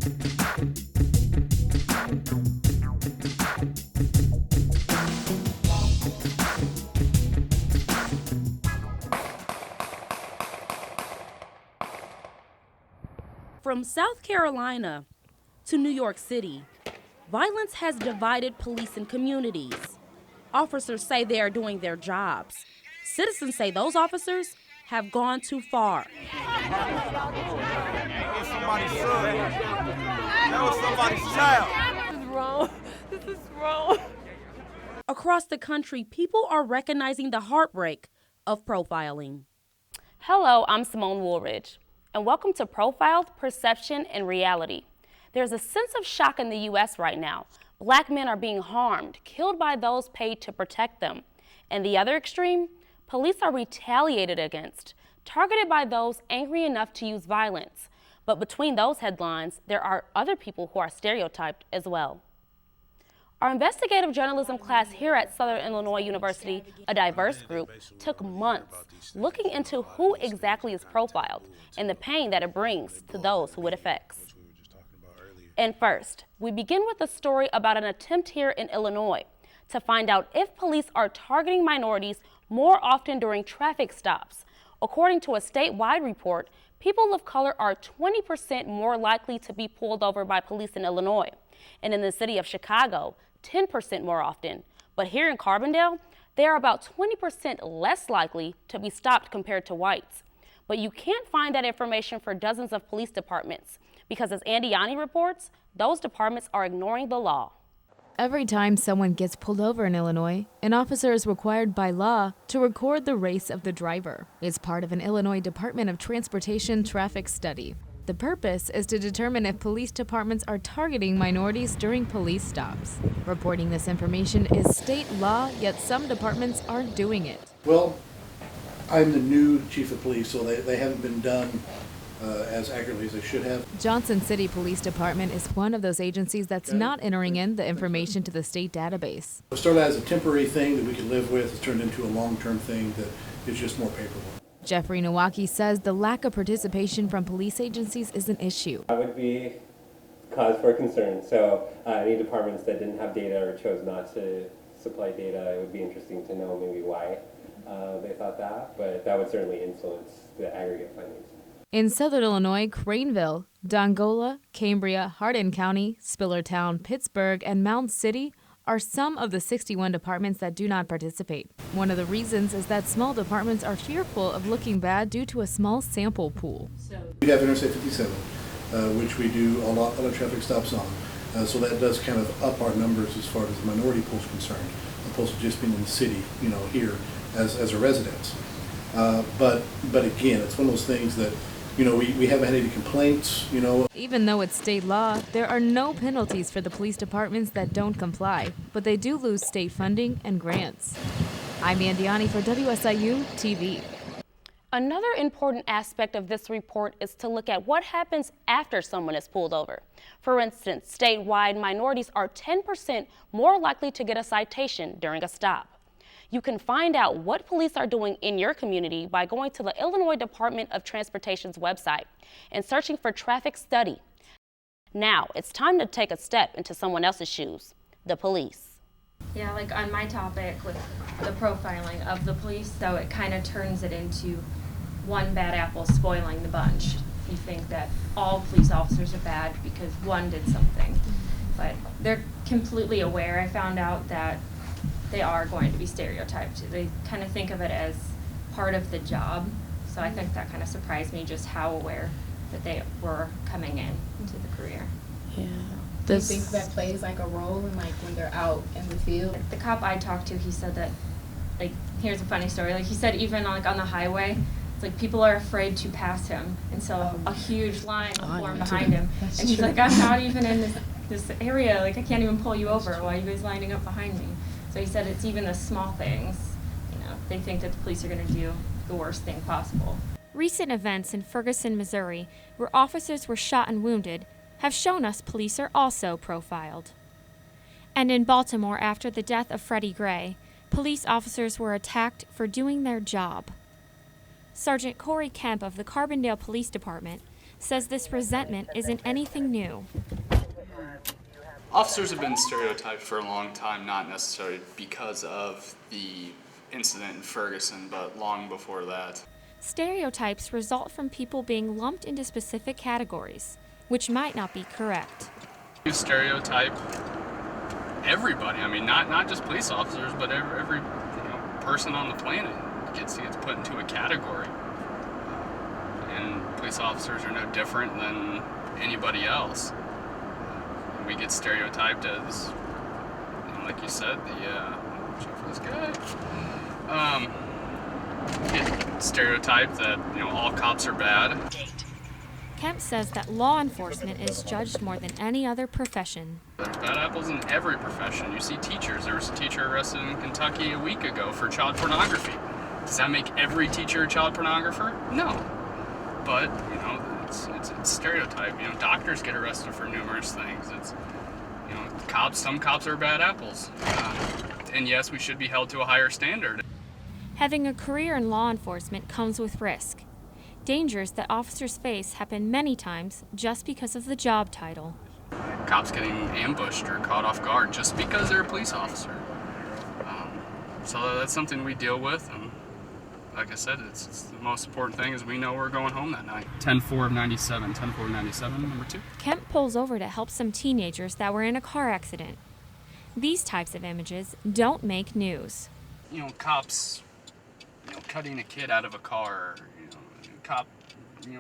From South Carolina to New York City, violence has divided police and communities. Officers say they are doing their jobs. Citizens say those officers have gone too far. It's somebody's son. That was somebody's child. This is wrong. This is wrong. Across the country, people are recognizing the heartbreak of profiling. Hello, I'm Simone Woolridge, and welcome to Profiled, Perception, and Reality. There's a sense of shock in the U.S. right now. Black men are being harmed, killed by those paid to protect them. And the other extreme, police are retaliated against, targeted by those angry enough to use violence. But between those headlines, there are other people who are stereotyped as well. Our investigative journalism class here at Southern Illinois University, a diverse group, took months looking into who exactly is profiled and the pain that it brings to those who it affects. And first, we begin with a story about an attempt here in Illinois to find out if police are targeting minorities more often during traffic stops. According to a statewide report, people of color are 20% more likely to be pulled over by police in Illinois. And in the city of Chicago, 10% more often. But here in Carbondale, they are about 20% less likely to be stopped compared to whites. But you can't find that information for dozens of police departments because, as Andy Yanni reports, those departments are ignoring the law. Every time someone gets pulled over in Illinois, an officer is required by law to record the race of the driver. It's part of an Illinois Department of Transportation traffic study. The purpose is to determine if police departments are targeting minorities during police stops. Reporting this information is state law, yet some departments aren't doing it. Well, I'm the new chief of police, so they haven't been done as accurately as they should have. Johnson City Police Department is one of those agencies that's not entering in the information to the state database. It started as a temporary thing that we could live with. It's turned into a long-term thing that is just more paperwork. Jeffrey Nowaki says the lack of participation from police agencies is an issue. That would be cause for concern. So any departments that didn't have data or chose not to supply data, it would be interesting to know maybe why they thought that, but that would certainly influence the aggregate findings. In Southern Illinois, Craneville, Dongola, Cambria, Hardin County, Spillertown, Pittsburgh, and Mound City are some of the 61 departments that do not participate. One of the reasons is that small departments are fearful of looking bad due to a small sample pool. We have Interstate 57, which we do a lot of traffic stops on. So that does kind of up our numbers as far as the minority pool is concerned, opposed to just being in the city, here as a residence. But again, it's one of those things that we haven't had any complaints, Even though it's state law, there are no penalties for the police departments that don't comply, but they do lose state funding and grants. I'm Andy Yanni for WSIU TV. Another important aspect of this report is to look at what happens after someone is pulled over. For instance, statewide, minorities are 10% more likely to get a citation during a stop. You can find out what police are doing in your community by going to the Illinois Department of Transportation's website and searching for traffic study. Now, it's time to take a step into someone else's shoes, the police. Yeah, like on my topic with the profiling of the police, so it kind of turns it into one bad apple spoiling the bunch. You think that all police officers are bad because one did something, but they're completely aware. I found out that they are going to be stereotyped. They kind of think of it as part of the job. So I think that kind of surprised me, just how aware that they were coming in to the career. Yeah. Do you think that plays like a role in when they're out in the field? The cop I talked to, he said that, here's a funny story. He said even on the highway, it's people are afraid to pass him, and so a huge line will form behind him. That's and he's true. like, I'm not even in this area. I can't even pull you over. Why are you guys lining up behind me? So he said it's even the small things. They think that the police are going to do the worst thing possible. Recent events in Ferguson, Missouri, where officers were shot and wounded, have shown us police are also profiled. And in Baltimore, after the death of Freddie Gray, police officers were attacked for doing their job. Sergeant Corey Kemp of the Carbondale Police Department says this resentment isn't anything new. Officers have been stereotyped for a long time, not necessarily because of the incident in Ferguson, but long before that. Stereotypes result from people being lumped into specific categories, which might not be correct. You stereotype everybody. I mean, not just police officers, but every person on the planet gets put into a category. And police officers are no different than anybody else. We get stereotyped as, like you said, check for this guy. Get stereotyped that all cops are bad. Kemp says that law enforcement is judged more than any other profession. There's bad apples in every profession. You see teachers. There was a teacher arrested in Kentucky a week ago for child pornography. Does that make every teacher a child pornographer? No. But, it's stereotype. Doctors get arrested for numerous things. It's, cops, some cops are bad apples. And yes, we should be held to a higher standard. Having a career in law enforcement comes with risk. Dangers that officers face happen many times just because of the job title. Cops getting ambushed or caught off guard just because they're a police officer. So that's something we deal with, and like I said, it's the most important thing is we know we're going home that night. 10-4 of 97, 10-4 of 97, number 2. Kemp pulls over to help some teenagers that were in a car accident. These types of images don't make news. Cops, cutting a kid out of a car, cop,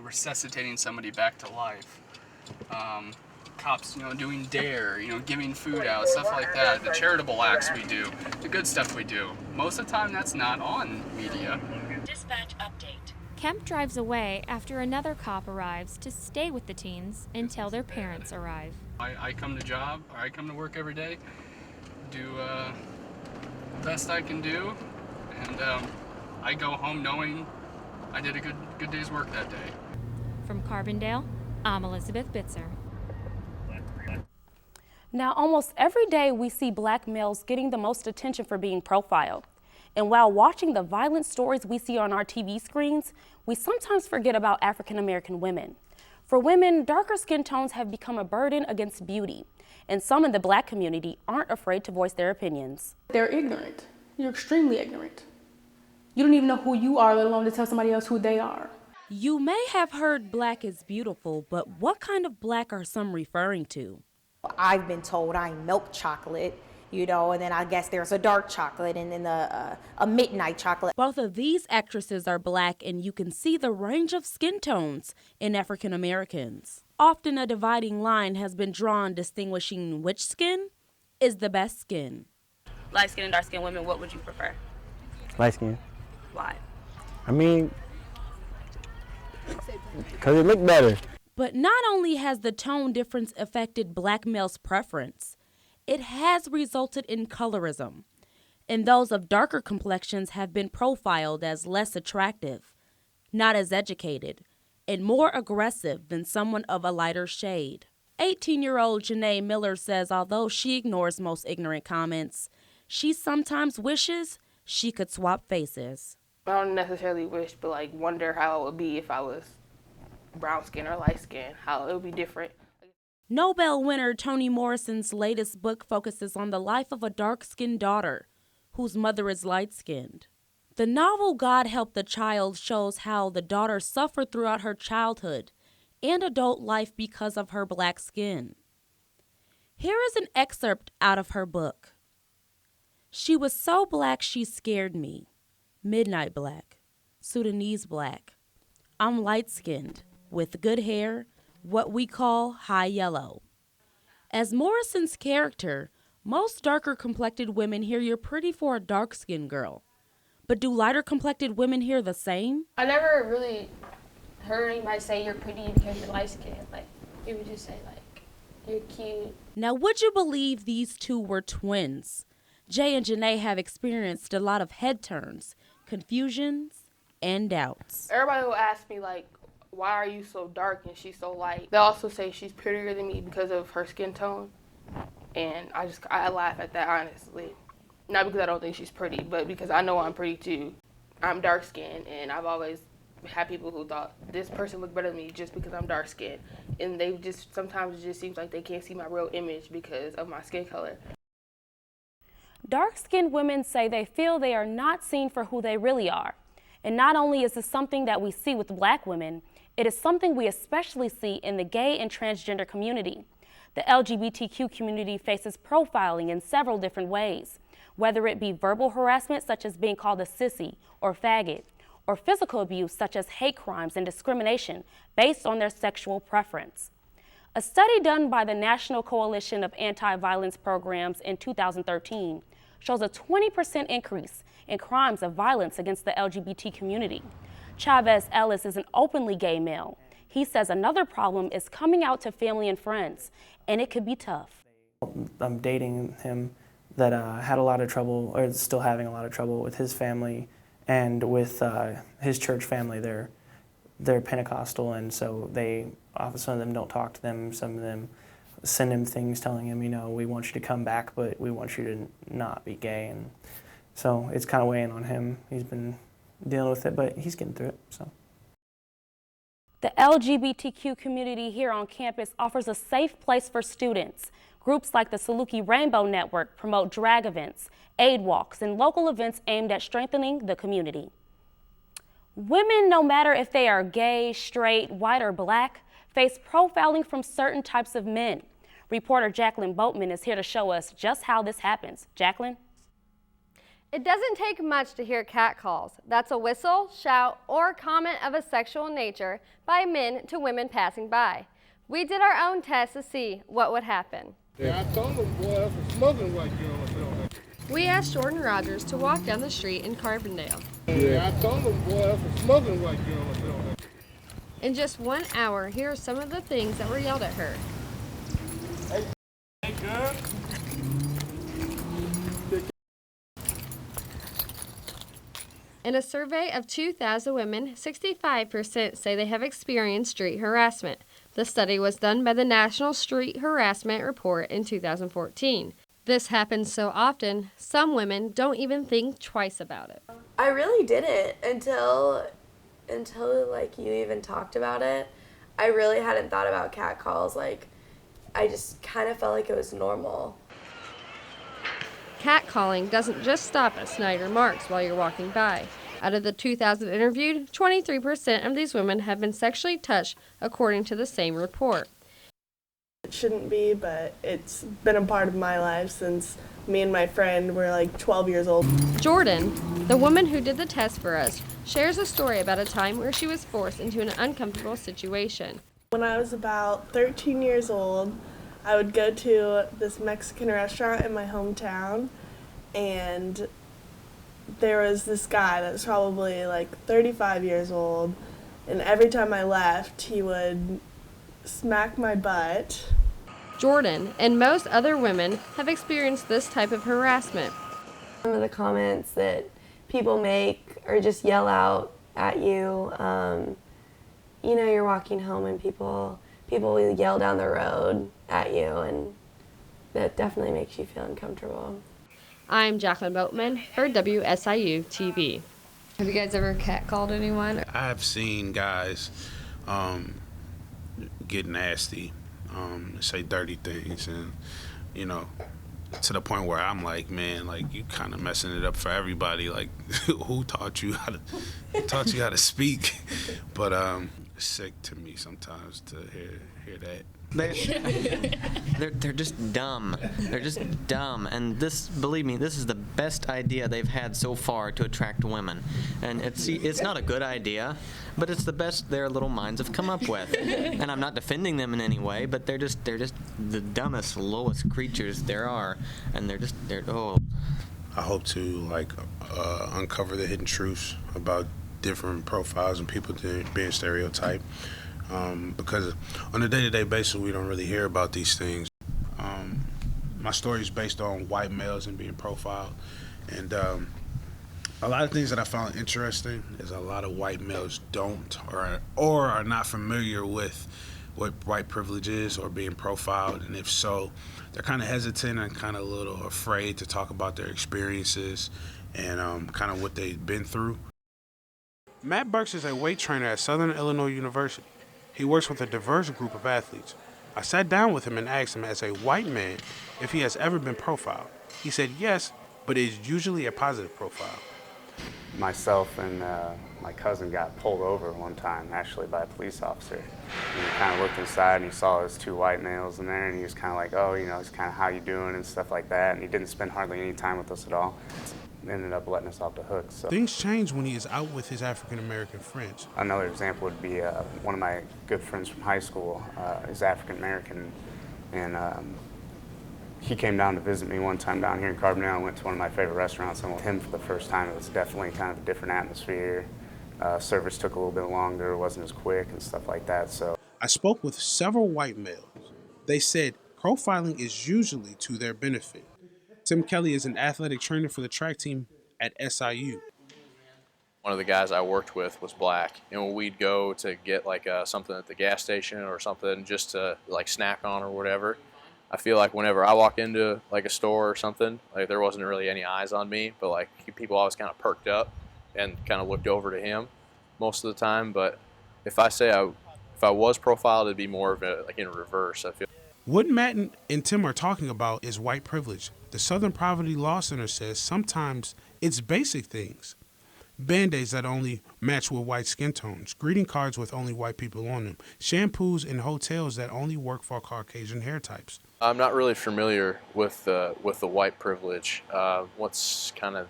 resuscitating somebody back to life. Cops, doing DARE, giving food out, stuff like that. The charitable acts we do, the good stuff we do. Most of the time, that's not on media. Dispatch update. Kemp drives away after another cop arrives to stay with the teens until their parents arrive. I come to work every day, do the best I can do, and I go home knowing I did a good day's work that day. From Carbondale, I'm Elizabeth Bitzer. Now, almost every day we see black males getting the most attention for being profiled. And while watching the violent stories we see on our TV screens, we sometimes forget about African American women. For women, darker skin tones have become a burden against beauty, and some in the black community aren't afraid to voice their opinions. They're ignorant. You're extremely ignorant. You don't even know who you are, let alone to tell somebody else who they are. You may have heard black is beautiful, but what kind of black are some referring to? I've been told I'm milk chocolate, and then I guess there's a dark chocolate and then a midnight chocolate. Both of these actresses are black, and you can see the range of skin tones in African Americans. Often a dividing line has been drawn distinguishing which skin is the best skin. Light skin and dark skin women, what would you prefer? Light skin. Why? Because it look better. But not only has the tone difference affected black males' preference, it has resulted in colorism, and those of darker complexions have been profiled as less attractive, not as educated, and more aggressive than someone of a lighter shade. 18-year-old Janae Miller says although she ignores most ignorant comments, she sometimes wishes she could swap faces. I don't necessarily wish, but wonder how it would be if I was brown skin or light skin, how it would be different. Nobel winner Toni Morrison's latest book focuses on the life of a dark-skinned daughter whose mother is light-skinned. The novel God Help the Child shows how the daughter suffered throughout her childhood and adult life because of her black skin. Here is an excerpt out of her book. She was so black she scared me. Midnight black, Sudanese black. I'm light-skinned, with good hair, what we call high yellow. As Morrison's character, most darker complected women hear you're pretty for a dark-skinned girl. But do lighter complected women hear the same? I never really heard anybody say you're pretty because you're light skinned. People just say you're cute. Now, would you believe these two were twins? Jay and Janae have experienced a lot of head turns, confusions, and doubts. Everybody will ask me why are you so dark and she's so light? They'll also say she's prettier than me because of her skin tone. And I laugh at that, honestly. Not because I don't think she's pretty, but because I know I'm pretty too. I'm dark skinned and I've always had people who thought this person looked better than me just because I'm dark skinned, and they just sometimes it just seems like they can't see my real image because of my skin color. Dark-skinned women say they feel they are not seen for who they really are. And not only is this something that we see with Black women, it is something we especially see in the gay and transgender community. The LGBTQ community faces profiling in several different ways, whether it be verbal harassment such as being called a sissy or faggot, or physical abuse such as hate crimes and discrimination based on their sexual preference. A study done by the National Coalition of Anti-Violence Programs in 2013 shows a 20% increase in crimes of violence against the LGBT community. Chavez Ellis is an openly gay male. He says another problem is coming out to family and friends, and it could be tough. I'm dating him that had a lot of trouble, or is still having a lot of trouble with his family and with his church family. They're Pentecostal, and so some of them don't talk to them. Some of them send him things telling him, you know, we want you to come back, but we want you to not be gay. And so it's kind of weighing on him. He's been dealing with it, but he's getting through it. So. The LGBTQ community here on campus offers a safe place for students. Groups like the Saluki Rainbow Network promote drag events, aid walks, and local events aimed at strengthening the community. Women, no matter if they are gay, straight, white, or Black, face profiling from certain types of men. Reporter Jacqueline Boatman is here to show us just how this happens. Jacqueline? It doesn't take much to hear catcalls. That's a whistle, shout, or comment of a sexual nature by men to women passing by. We did our own test to see what would happen. Yeah, I told them, boy, that's a smoking white girl up there. We asked Jordan Rogers to walk down the street in Carbondale. Yeah, I told them, boy, that's a smoking white girl up there. In just 1 hour, here are some of the things that were yelled at her. Hey, girl. In a survey of 2,000 women, 65% say they have experienced street harassment. The study was done by the National Street Harassment Report in 2014. This happens so often, some women don't even think twice about it. I really didn't until like you even talked about it. I really hadn't thought about catcalls. Like, I just kind of felt like it was normal. Catcalling doesn't just stop at snide remarks while you're walking by. Out of the 2,000 interviewed, 23% of these women have been sexually touched, according to the same report. It shouldn't be, but it's been a part of my life since me and my friend were like 12 years old. Jordan, the woman who did the test for us, shares a story about a time where she was forced into an uncomfortable situation. When I was about 13 years old, I would go to this Mexican restaurant in my hometown, and there was this guy that was probably like 35 years old, and every time I left, he would smack my butt. Jordan and most other women have experienced this type of harassment. Some of the comments that people make or just yell out at you, you know, you're walking home and people will yell down the road at you, and that definitely makes you feel uncomfortable. I'm Jacqueline Boatman for WSIU TV. Have you guys ever catcalled anyone? I've seen guys get nasty, say dirty things, and, you know, to the point where I'm like, man, like, you kind of messing it up for everybody. Like, who taught you how to speak? But it's sick to me sometimes to hear that. They're just dumb. They're just dumb. And this, believe me, this is the best idea they've had so far to attract women. And it's not a good idea, but it's the best their little minds have come up with. And I'm not defending them in any way, but they're just the dumbest, lowest creatures there are. And they're I hope to like uncover the hidden truths about different profiles and people being stereotyped. Because on a day-to-day basis, we don't really hear about these things. My story is based on white males and being profiled. And a lot of things that I found interesting is a lot of white males don't or are not familiar with what white privilege is or being profiled. And if so, they're kind of hesitant and kind of a little afraid to talk about their experiences and kind of what they've been through. Matt Burks is a weight trainer at Southern Illinois University. He works with a diverse group of athletes. I sat down with him and asked him, as a white man, if he has ever been profiled. He said yes, but it is usually a positive profile. Myself and my cousin got pulled over one time, actually, by a police officer. And he kind of looked inside and he saw those two white males in there, and he was kind of like, oh, you know, it's kind of how you doing and stuff like that. And he didn't spend hardly any time with us at all. Ended up letting us off the hook. So things change when he is out with his African-American friends. Another example would be one of my good friends from high school is African-American, and he came down to visit me one time down here in Carbondale. I went to one of my favorite restaurants, and with him for the first time, it was definitely kind of a different atmosphere. Service took a little bit longer, wasn't as quick and stuff like that. So I spoke with several white males. They said profiling is usually to their benefit. Tim Kelly is an athletic trainer for the track team at SIU. One of the guys I worked with was black, and when we'd go to get like something at the gas station or something just to like snack on or whatever, I feel like whenever I walk into like a store or something, like there wasn't really any eyes on me, but like people always kind of perked up and kind of looked over to him most of the time. But if I was profiled, it'd be more of a, like in reverse, I feel. What Matt and Tim are talking about is white privilege. The Southern Poverty Law Center says sometimes it's basic things. Band-Aids that only match with white skin tones, greeting cards with only white people on them, shampoos in hotels that only work for Caucasian hair types. I'm not really familiar with the white privilege. What's kind of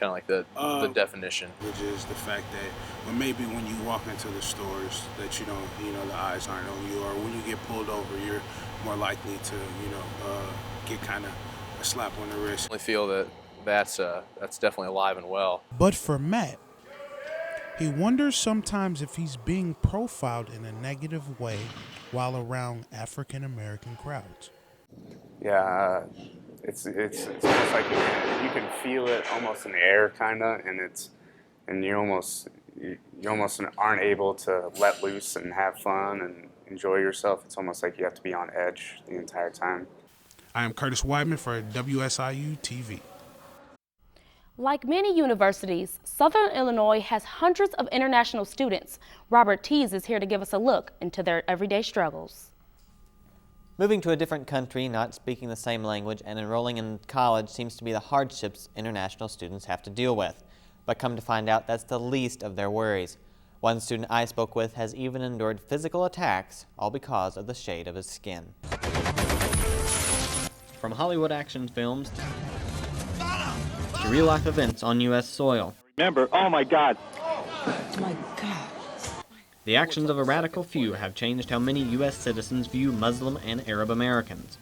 like the definition? Which is the fact that maybe when you walk into the stores that you know the eyes aren't on you, or when you get pulled over, you're more likely to get kind of a slap on the wrist. I feel that that's definitely alive and well. But for Matt, he wonders sometimes if he's being profiled in a negative way while around African American crowds. Yeah, it's almost like you can feel it almost in the air, kind of, and you almost aren't able to let loose and have fun and enjoy yourself. It's almost like you have to be on edge the entire time. I am Curtis Weidman for WSIU TV. Like many universities, Southern Illinois has hundreds of international students. Robert Tees is here to give us a look into their everyday struggles. Moving to a different country, not speaking the same language, and enrolling in college seems to be the hardships international students have to deal with. But come to find out, that's the least of their worries. One student I spoke with has even endured physical attacks, all because of the shade of his skin. From Hollywood action films to real-life events on U.S. soil. Remember, oh my God. Oh my God. The actions of a radical few have changed how many U.S. citizens view Muslim and Arab Americans.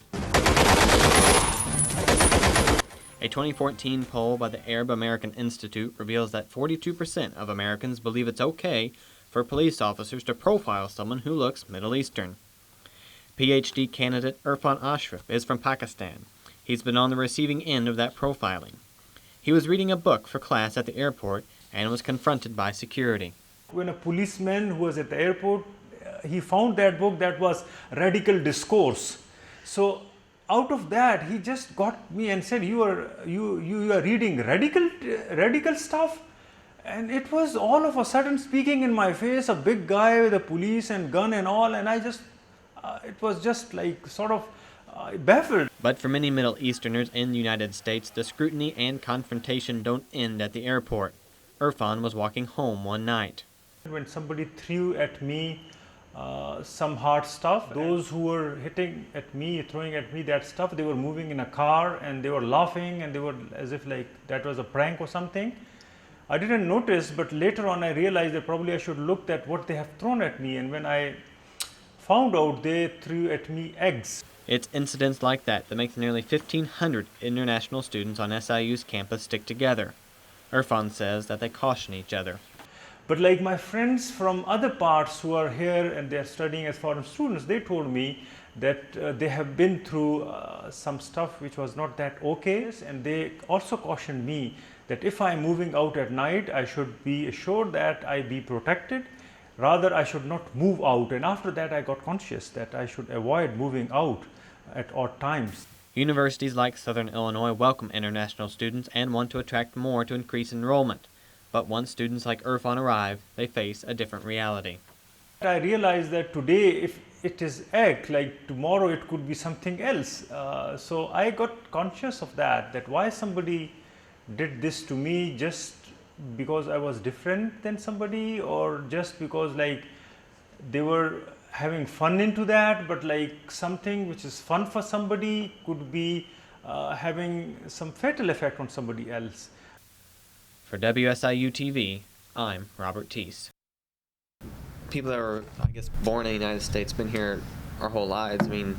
A 2014 poll by the Arab American Institute reveals that 42% of Americans believe it's okay for police officers to profile someone who looks Middle Eastern. PhD candidate Irfan Ashraf is from Pakistan. He's been on the receiving end of that profiling. He was reading a book for class at the airport and was confronted by security. When a policeman who was at the airport, he found that book that was Radical Discourse. So out of that, he just got me and said, you are reading radical stuff? And it was all of a sudden speaking in my face, a big guy with a police and gun and all, and I just, it was just like sort of baffled. But for many Middle Easterners in the United States, the scrutiny and confrontation don't end at the airport. Irfan was walking home one night. When somebody threw at me some hard stuff, those who were hitting at me, throwing at me that stuff, they were moving in a car and they were laughing and they were as if like that was a prank or something. I didn't notice, but later on I realized that probably I should look at what they have thrown at me, and when I found out they threw at me eggs. It's incidents like that that make the nearly 1,500 international students on SIU's campus stick together. Irfan says that they caution each other. But like my friends from other parts who are here and they're studying as foreign students, they told me that they have been through some stuff which was not that okay, and they also cautioned me that if I'm moving out at night, I should be assured that I be protected. Rather, I should not move out. And after that, I got conscious that I should avoid moving out at odd times. Universities like Southern Illinois welcome international students and want to attract more to increase enrollment. But once students like Irfan arrive, they face a different reality. I realized that today, if it is egg, like tomorrow it could be something else. So I got conscious of that why somebody did this to me, just because I was different than somebody, or just because like they were having fun into that, but like something which is fun for somebody could be having some fatal effect on somebody else. For WSIU TV, I'm Robert Teese. People that were, I guess, born in the United States, been here our whole lives. I mean,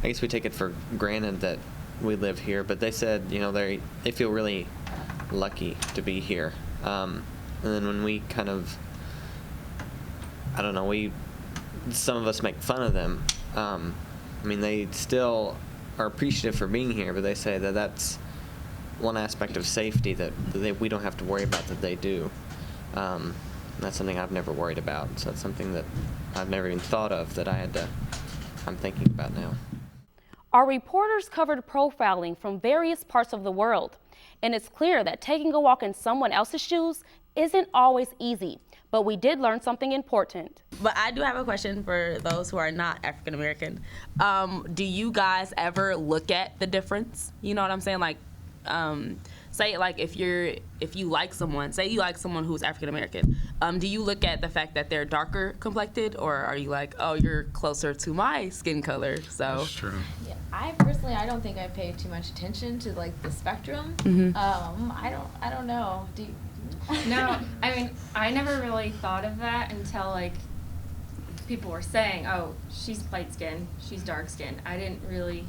I guess we take it for granted that we live here, but they said, you know, they feel really lucky to be here. And then when we kind of, I don't know, some of us make fun of them. I mean, they still are appreciative for being here, but they say that that's one aspect of safety that we don't have to worry about that they do. That's something I've never worried about. So that's something that I've never even thought of that I'm thinking about now. Our reporters covered profiling from various parts of the world, and it's clear that taking a walk in someone else's shoes isn't always easy, but we did learn something important. But I do have a question for those who are not African American. Do you guys ever look at the difference? You know what I'm saying? Like, say like if you like someone, say you like someone who's African American, do you look at the fact that they're darker complected, or are you like, oh, you're closer to my skin color? So That's true. Yeah, I don't think I pay too much attention to like the spectrum. I don't know. Do you? No, I mean, I never really thought of that until like people were saying, oh, she's light skinned, she's dark skinned. I didn't really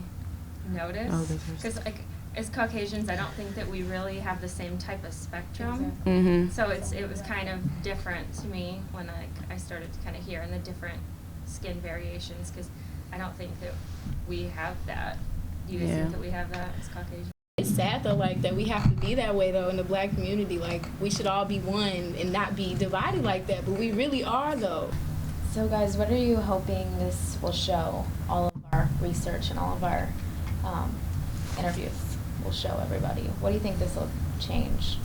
notice because like as Caucasians, I don't think that we really have the same type of spectrum. Mm-hmm. So it was kind of different to me when I started to kind of hear the different skin variations, because I don't think that we have that. Do you guys think that we have that as Caucasians? It's sad though, like that we have to be that way though in the Black community. Like we should all be one and not be divided like that, but we really are though. So guys, what are you hoping this will show? All of our research and all of our interviews will show everybody. What do you think this will change?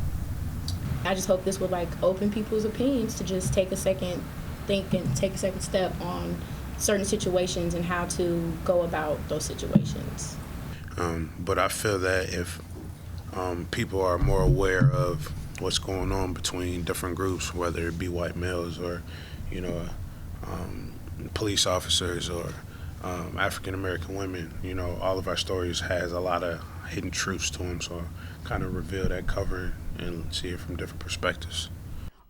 I just hope this would like open people's opinions to just take a second think and take a second step on certain situations and how to go about those situations. But I feel that if people are more aware of what's going on between different groups, whether it be white males or, you know, police officers or African American women, you know, all of our stories has a lot of hidden truths to them. So kind of reveal that cover and see it from different perspectives.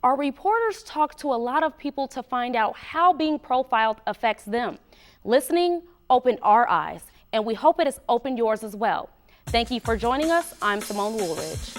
Our reporters talked to a lot of people to find out how being profiled affects them. Listening opened our eyes, and we hope it has opened yours as well. Thank you for joining us. I'm Simone Woolridge.